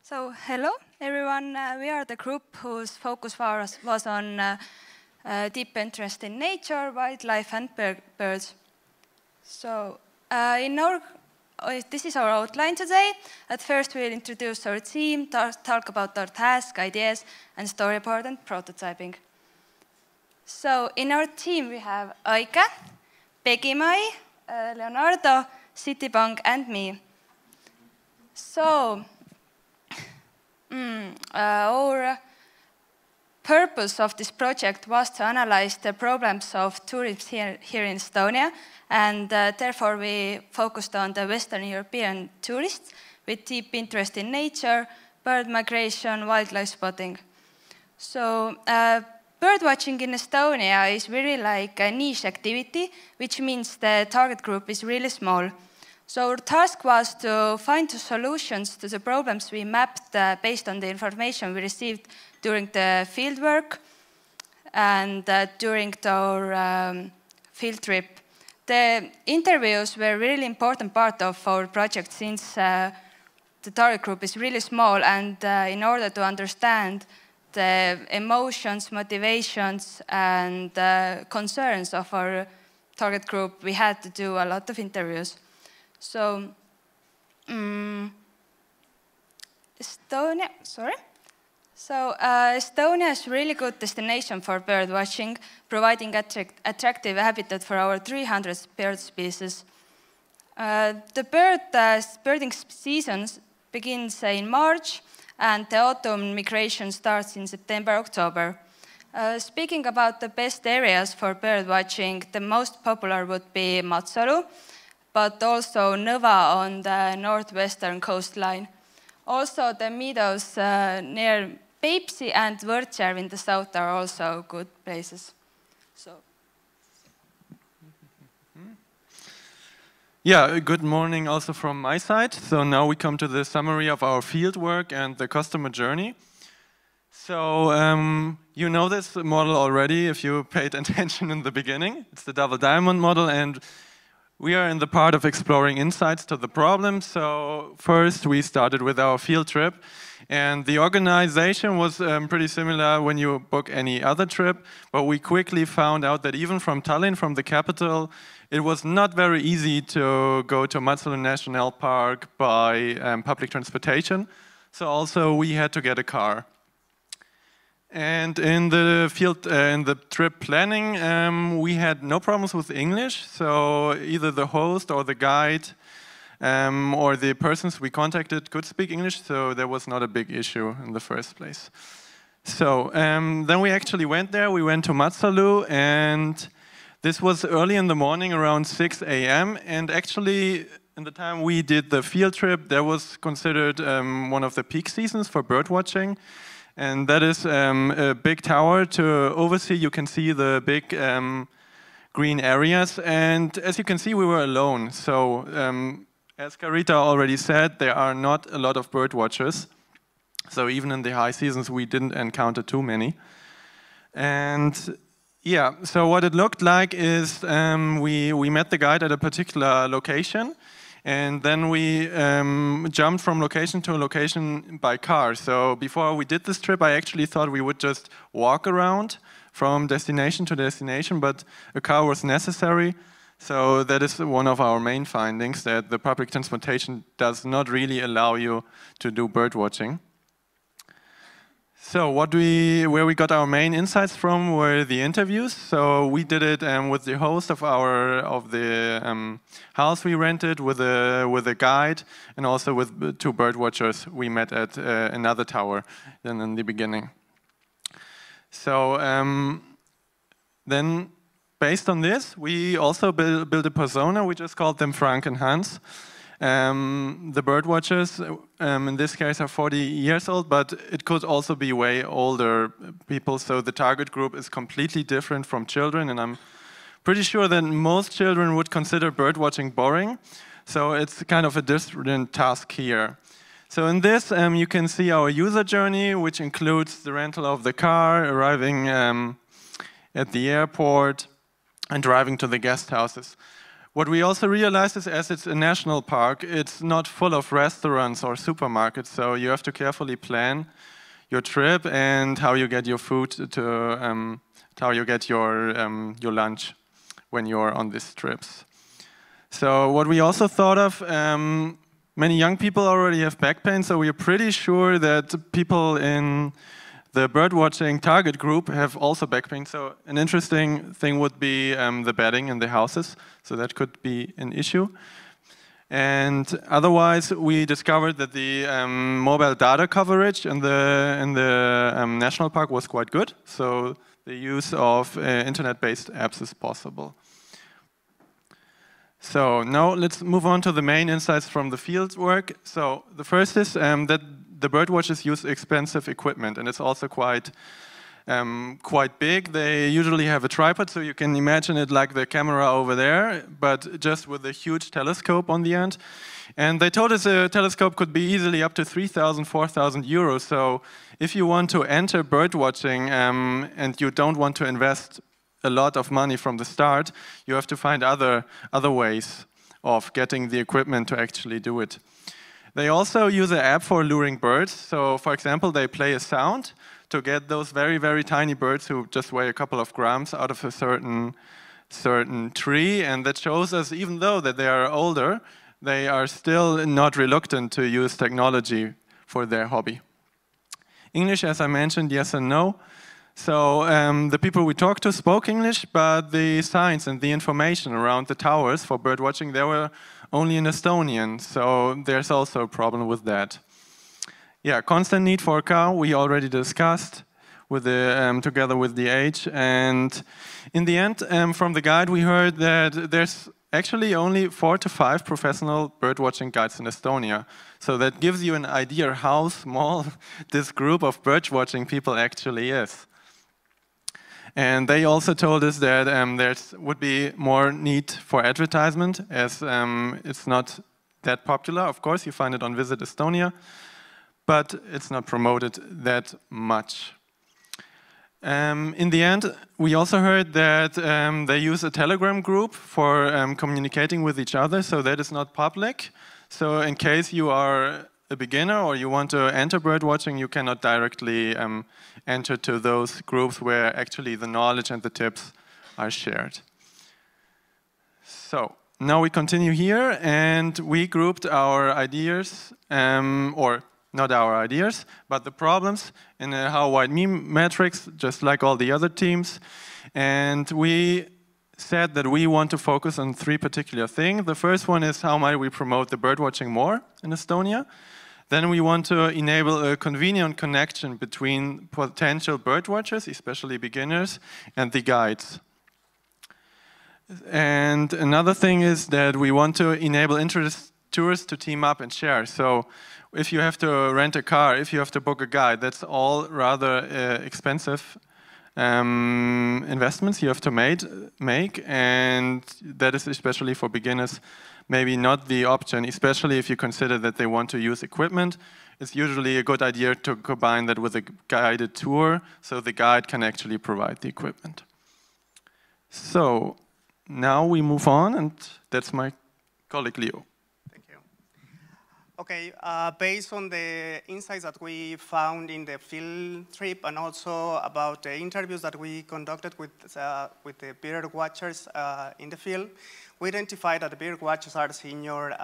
So, hello everyone. We are the group whose focus was on deep interest in nature, wildlife and birds. So, this is our outline today. At first we'll introduce our team, talk about our task, ideas, and storyboard and prototyping. So, in our team we have Aike, Pegimai, Leonardo, Citibank, and me. So, our purpose of this project was to analyze the problems of tourism here in Estonia, and therefore we focused on the Western European tourists with deep interest in nature, bird migration, wildlife spotting. So bird watching in Estonia is really like a niche activity, which means the target group is really small. So our task was to find the solutions to the problems we mapped based on the information we received during the fieldwork and during our field trip. The interviews were a really important part of our project since the target group is really small, and in order to understand the emotions, motivations, and concerns of our target group, we had to do a lot of interviews. So, Estonia is a really good destination for bird watching, providing attractive habitat for our 300 bird species. The birding season begins in March, and the autumn migration starts in September, October. Speaking about the best areas for bird watching, the most popular would be Matsalu, but also Leuven on the northwestern coastline. Also, the meadows near Peipsi and Võrtsjärv in the south are also good places. Yeah, good morning also from my side. So now we come to the summary of our fieldwork and the customer journey. So you know this model already if you paid attention in the beginning. It's the double diamond model, and we are in the part of exploring insights to the problem. So first we started with our field trip, and the organization was pretty similar when you book any other trip, but we quickly found out that even from Tallinn, from the capital, it was not very easy to go to Matsalu National Park by public transportation. So also we had to get a car. And in the trip planning, we had no problems with English. So either the host or the guide or the persons we contacted could speak English. So there was not a big issue in the first place. So then we actually went there. We went to Matsalu, and this was early in the morning, around 6 a.m. And actually, in the time we did the field trip, that was considered one of the peak seasons for bird watching. And that is a big tower to oversee. You can see the big green areas. And as you can see, we were alone. So as Carita already said, there are not a lot of bird watchers. So even in the high seasons, we didn't encounter too many. And yeah, so what it looked like is we met the guide at a particular location. And then we jumped from location to location by car. So before we did this trip, I actually thought we would just walk around from destination to destination, but a car was necessary. So that is one of our main findings, that the public transportation does not really allow you to do bird watching. So where we got our main insights from were the interviews. So we did it with the host of the house we rented, with a guide, and also with 2 bird watchers we met at another tower than in the beginning. So then, based on this, we also built a persona. We just called them Frank and Hans. The bird watchers, in this case, are 40 years old, but it could also be way older people. So the target group is completely different from children, and I'm pretty sure that most children would consider bird watching boring. So it's kind of a different task here. So in this, you can see our user journey, which includes the rental of the car, arriving at the airport, and driving to the guest houses. What we also realized is, as it's a national park, it's not full of restaurants or supermarkets, so you have to carefully plan your trip and how you get your food to how you get your lunch when you're on these trips. So what we also thought of, many young people already have back pain, so we're pretty sure that people in the birdwatching target group have also back pain. So an interesting thing would be the bedding in the houses. So that could be an issue. And otherwise, we discovered that the mobile data coverage in the national park was quite good. So the use of internet-based apps is possible. So now let's move on to the main insights from the field work. So the first is that the birdwatchers use expensive equipment, and it's also quite big. They usually have a tripod, so you can imagine it like the camera over there, but just with a huge telescope on the end. And they told us a telescope could be easily up to 3,000, 4,000 euros. So if you want to enter birdwatching and you don't want to invest a lot of money from the start, you have to find other ways of getting the equipment to actually do it. They also use an app for luring birds. So, for example, they play a sound to get those very, very tiny birds who just weigh a couple of grams out of a certain tree. And that shows us, even though that they are older, they are still not reluctant to use technology for their hobby. English, as I mentioned, yes and no. So the people we talked to spoke English, but the signs and the information around the towers for bird watching, they were only in Estonian. So there's also a problem with that. Yeah, constant need for a car, we already discussed with the, together with the age. And in the end, from the guide, we heard that there's actually only 4 to 5 professional birdwatching guides in Estonia. So that gives you an idea how small this group of birdwatching people actually is. And they also told us that there would be more need for advertisement, as it's not that popular. Of course, you find it on Visit Estonia, but it's not promoted that much. In the end, we also heard that they use a Telegram group for communicating with each other, so that is not public. So in case you are a beginner or you want to enter birdwatching, you cannot directly enter to those groups where actually the knowledge and the tips are shared. So now we continue here, and we grouped our ideas, or not our ideas, but the problems in a how wide matrix, just like all the other teams. And we said that we want to focus on 3 particular things. The first one is how might we promote the birdwatching more in Estonia. Then we want to enable a convenient connection between potential birdwatchers, especially beginners, and the guides. And another thing is that we want to enable interested tourists to team up and share. So if you have to rent a car, if you have to book a guide, that's all rather expensive investments you have to make, and that is especially for beginners maybe not the option, especially if you consider that they want to use equipment. It's usually a good idea to combine that with a guided tour, so the guide can actually provide the equipment. So now we move on, and that's my colleague Leo. Okay, based on the insights that we found in the field trip and also about the interviews that we conducted with the bird watchers in the field, we identified that the bird watchers are senior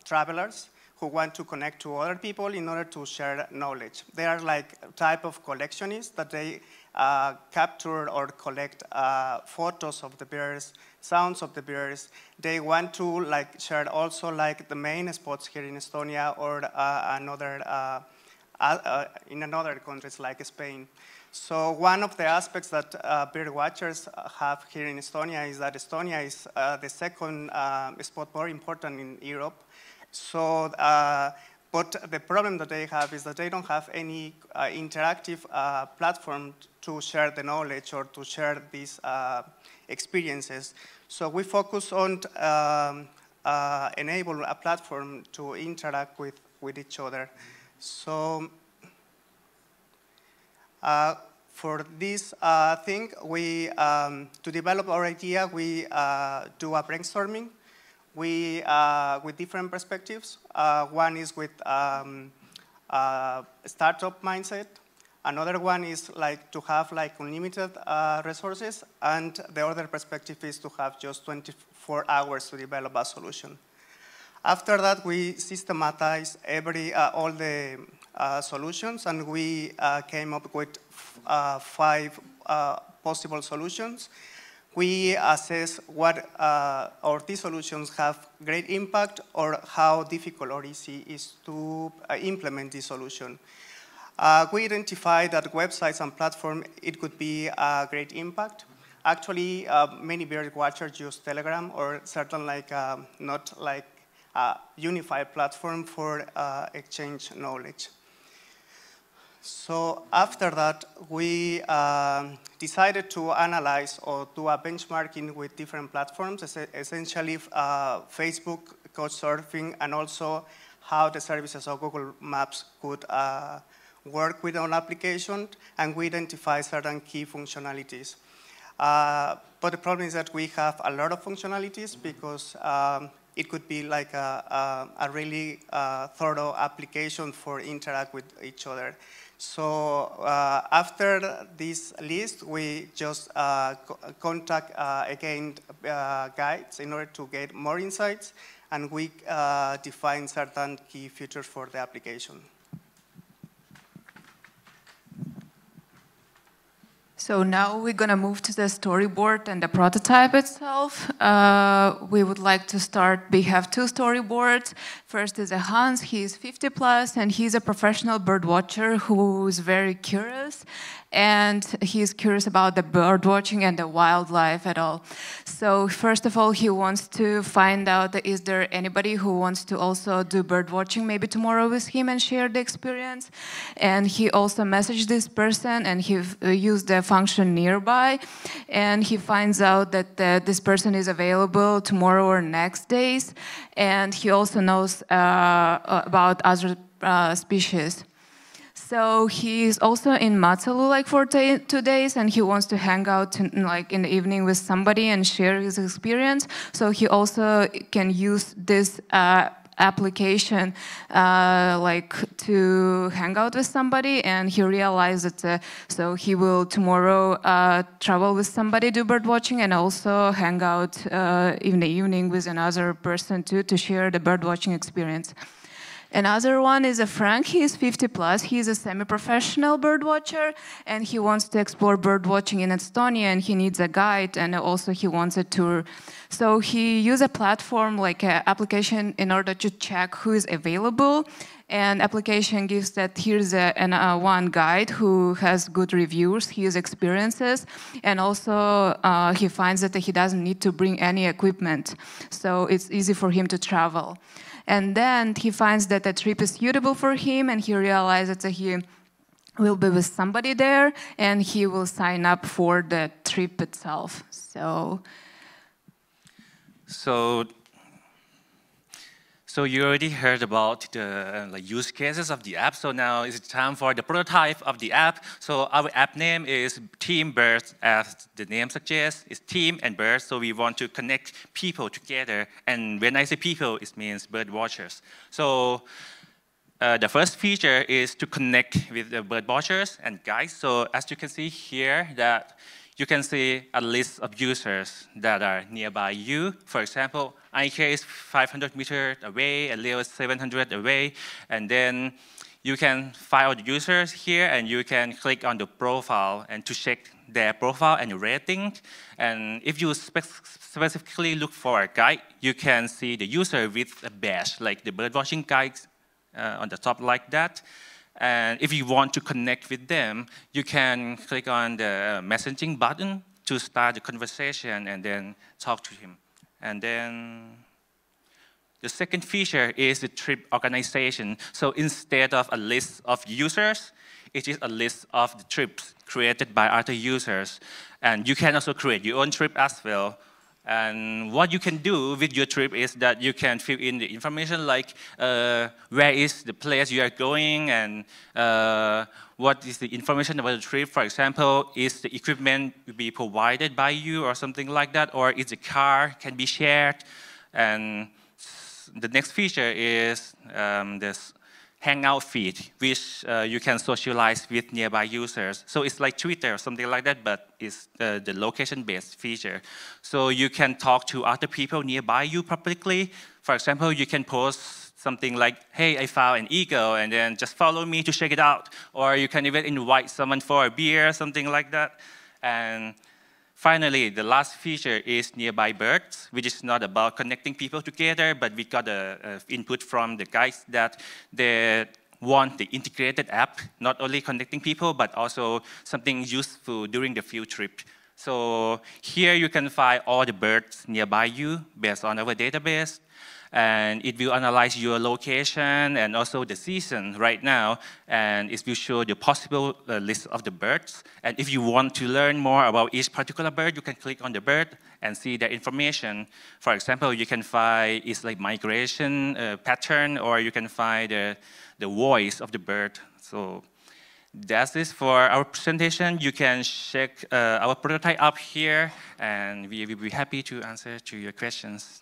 travelers who want to connect to other people in order to share knowledge. They are like a type of collectionists that they capture or collect photos of the birds, sounds of the birds. They want to like share also like the main spots here in Estonia or in another countries like Spain. So one of the aspects that bird watchers have here in Estonia is that Estonia is the second spot more important in Europe. So, but the problem that they have is that they don't have any interactive platform to share the knowledge or to share these experiences. So we focus on enable a platform to interact with each other. So For this thing, to develop our idea, we do a brainstorming with different perspectives. One is with startup mindset. Another one is like to have like unlimited resources, and the other perspective is to have just 24 hours to develop a solution. After that, we systematized all the solutions, and we came up with 5 possible solutions. We assess what or these solutions have great impact or how difficult or easy is to implement this solution. We identified that websites and platforms, it could be a great impact. Actually, many bird watchers use Telegram or certain like, not like a unified platform for exchange knowledge. So after that, we decided to analyze or do a benchmarking with different platforms, essentially Facebook, Couchsurfing, and also how the services of Google Maps could work with our application, and we identify certain key functionalities. But the problem is that we have a lot of functionalities because it could be like a really thorough application for interact with each other. So after this list, we just contact again guides in order to get more insights, and we define certain key features for the application. So now we're going to move to the storyboard and the prototype itself. We would like to start, we have 2 storyboards. First is a Hans, he's 50 plus, and he's a professional bird watcher who is very curious. And he's curious about the bird watching and the wildlife at all. So first of all, he wants to find out, is there anybody who wants to also do bird watching maybe tomorrow with him and share the experience? And he also messaged this person, and he used the function nearby, and he finds out that this person is available tomorrow or next days, and he also knows about other species. So he's also in Matsalu like for 2 days, and he wants to hang out like in the evening with somebody and share his experience. So he also can use this application like to hang out with somebody, and he realized that so he will tomorrow travel with somebody, do bird watching, and also hang out in the evening with another person too, to share the bird watching experience. Another one is a Frank. He is 50 plus. He's a semi-professional bird watcher, and he wants to explore bird watching in Estonia, and he needs a guide, and also he wants a tour. So he used a platform like an application in order to check who is available. And application gives that here's one guide who has good reviews, his experiences, and also he finds that he doesn't need to bring any equipment. So it's easy for him to travel. And then he finds that the trip is suitable for him, and he realizes that he will be with somebody there, and he will sign up for the trip itself. So you already heard about the use cases of the app. So now it's time for the prototype of the app. So our app name is Team Birds, as the name suggests. It's team and birds. So we want to connect people together. And when I say people, it means bird watchers. So the first feature is to connect with the bird watchers and guides. So as you can see here, that you can see a list of users that are nearby you. For example, IK is 500 meters away, and Leo is 700 away. And then you can find all the users here, and you can click on the profile and to check their profile and rating. And if you specifically look for a guide, you can see the user with a badge, like the birdwatching guides on the top like that. And if you want to connect with them, you can click on the messaging button to start the conversation and then talk to him. And then the second feature is the trip organization. So instead of a list of users, it is a list of the trips created by other users. And you can also create your own trip as well. And what you can do with your trip is that you can fill in the information like where is the place you are going and what is the information about the trip. For example, is the equipment be provided by you or something like that, or is the car can be shared. And the next feature is this Hangout feed, which you can socialize with nearby users. So it's like Twitter or something like that, but it's the location-based feature. So you can talk to other people nearby you publicly. For example, you can post something like, hey, I found an eagle, and then just follow me to check it out. Or you can even invite someone for a beer, something like that. And finally, the last feature is nearby birds, which is not about connecting people together, but we got input from the guys that they want the integrated app, not only connecting people, but also something useful during the field trip. So here you can find all the birds nearby you based on our database. And it will analyze your location and also the season right now, and it will show the possible list of the birds. And if you want to learn more about each particular bird, you can click on the bird and see their information. For example, you can find its like migration pattern, or you can find the voice of the bird. So that's it for our presentation. You can check our prototype up here, and we will be happy to answer to your questions.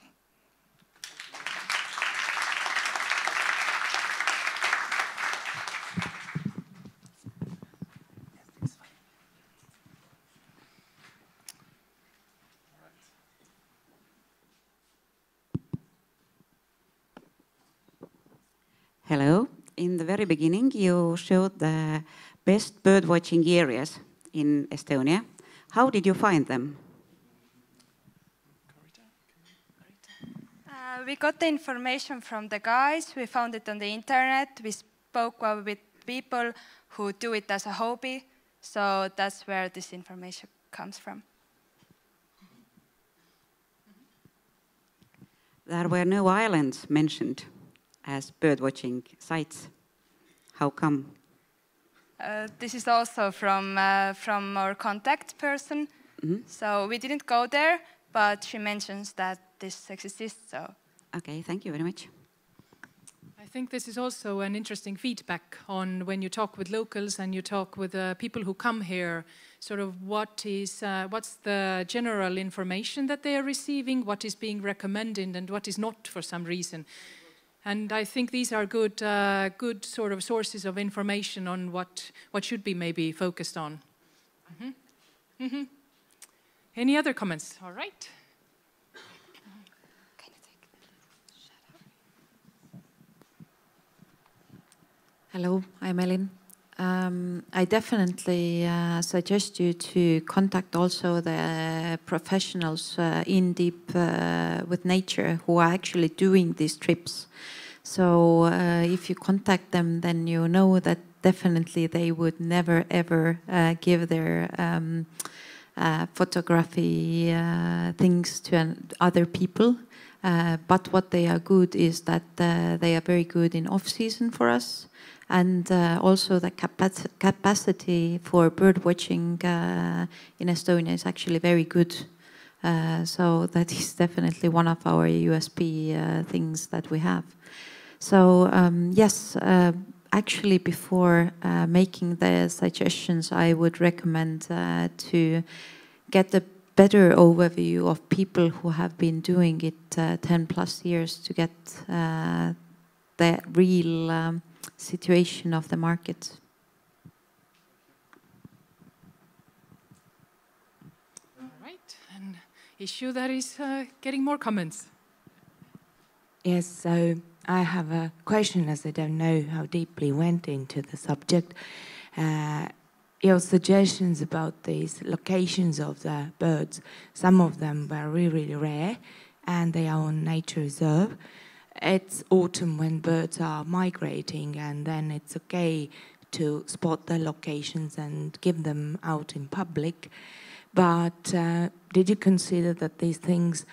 Hello. In the very beginning, you showed the best bird watching areas in Estonia. How did you find them? We got the information from the guys. We found it on the internet. We spoke with people who do it as a hobby. So that's where this information comes from. There were no islands mentioned as birdwatching sites. How come? This is also from our contact person. So we didn't go there, but she mentions that this exists. So. Okay, thank you very much. I think this is also an interesting feedback on when you talk with locals and you talk with people who come here, sort of what's the general information that they are receiving, what is being recommended and what is not for some reason. And I think these are good sort of sources of information on what should be maybe focused on. Any other comments? All right. Hello, I'm Elin. I definitely suggest you to contact also the professionals in deep with nature who are actually doing these trips. So if you contact them, then you know that definitely they would never ever give their photography things to other people. But what they are good is that they are very good in off-season for us. And also the capacity for bird watching in Estonia is actually very good. So that is definitely one of our USP things that we have. So yes, actually before making the suggestions, I would recommend to get a better overview of people who have been doing it 10 plus years to get the real situation of the market. All right, an issue that is getting more comments. Yes, so I have a question, as I don't know how deeply you went into the subject. Your suggestions about these locations of the birds, some of them were really rare and they are on nature reserve. It's autumn when birds are migrating, and then it's okay to spot their locations and give them out in public. But did you consider that these things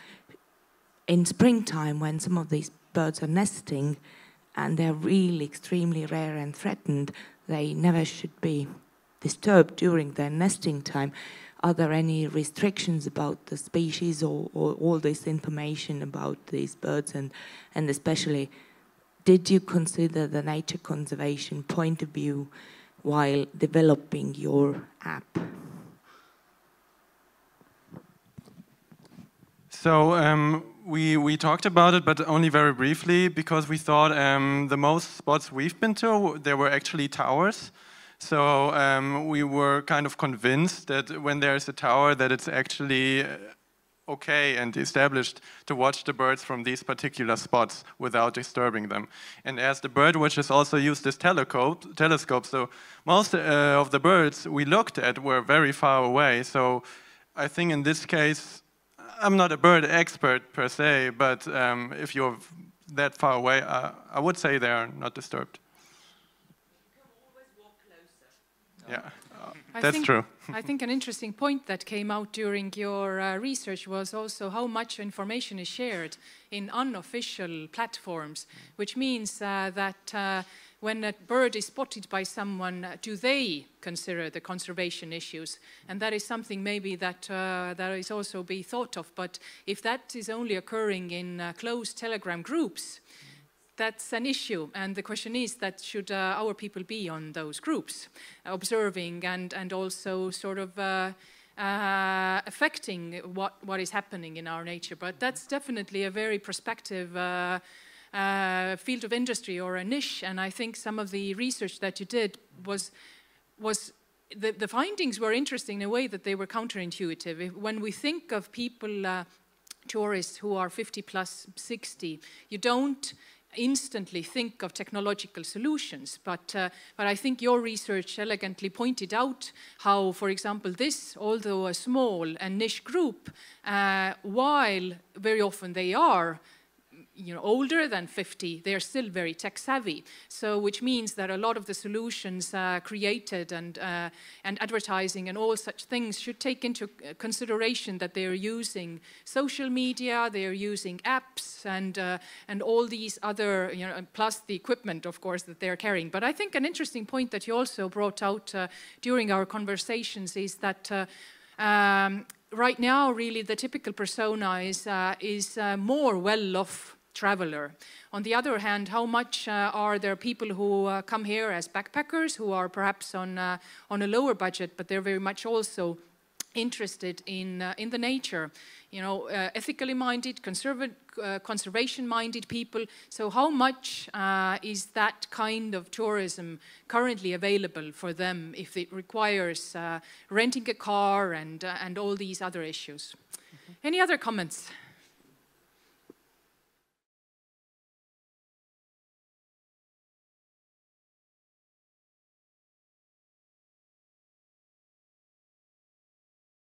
in springtime, when some of these birds are nesting and they're really extremely rare and threatened, they never should be disturbed during their nesting time? are there any restrictions about the species or all this information about these birds, and especially, did you consider the nature conservation point of view while developing your app? So we talked about it, but only very briefly, because we thought the most spots we've been to, there were actually towers. So we were kind of convinced that when there's a tower, that it's actually okay and established to watch the birds from these particular spots without disturbing them. And as the bird watchers also use this telescope, so most of the birds we looked at were very far away. So I think in this case, I'm not a bird expert per se, but if you're that far away, I would say they are not disturbed. You can always walk closer. Yeah, that's true. I think an interesting point that came out during your research was also how much information is shared in unofficial platforms, which means that when a bird is spotted by someone, do they consider the conservation issues? And that is something maybe that is also be thought of. But if that is only occurring in closed Telegram groups, that's an issue. And the question is that should our people be on those groups, observing and also sort of affecting what is happening in our nature. But that's definitely a very prospective field of industry or a niche, and I think some of the research that you did was the findings were interesting in a way that they were counterintuitive. When we think of people, tourists who are 50 plus 60, you don't instantly think of technological solutions, but I think your research elegantly pointed out how, for example, this, although a small and niche group, while very often they are older than 50, they are still very tech savvy. So, which means that a lot of the solutions created and advertising and all such things should take into consideration that they are using social media, they are using apps, and all these other, plus the equipment, of course, that they are carrying. But I think an interesting point that you also brought out during our conversations is that right now, really, the typical persona is more well-off traveler. On the other hand, how much are there people who come here as backpackers who are perhaps on a lower budget, but they're very much also interested in the nature, ethically minded, conservation minded people. So how much is that kind of tourism currently available for them if it requires renting a car and all these other issues? Any other comments?